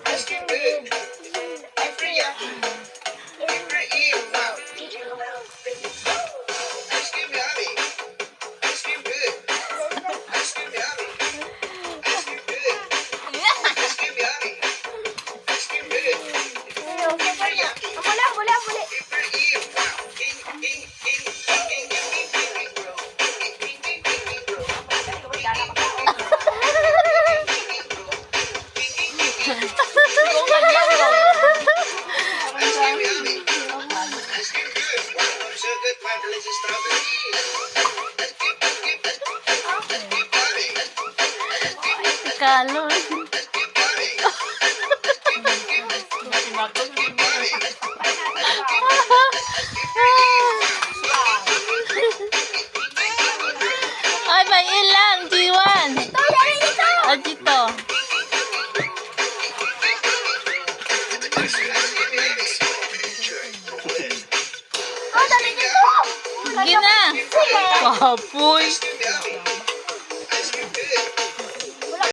Ice cream good. Every yummy. Every eat. Wow. Ice cream yummy. Ice cream good. Ice cream yummy. Ice cream good. Ice cream yummy. Ice cream good. Every yummy. Every eat. Wow. Ding, ding, ding, ding, ding, ding, ding, ding, ding, bro. Ding, ding, ding, ding, ding, bro. Ice cream yummy. Ice cream good. Wow. So good. My delicious strawberry. Ice cream, ice cream, ice cream, ice cream yummy. Ice cream, Kalon. ice cream yummy. Ice cream, ice cream, ice cream, ice cream yummy. Ay, may ilang, Jiwan. Ah, dito. Sige na. Kapoy.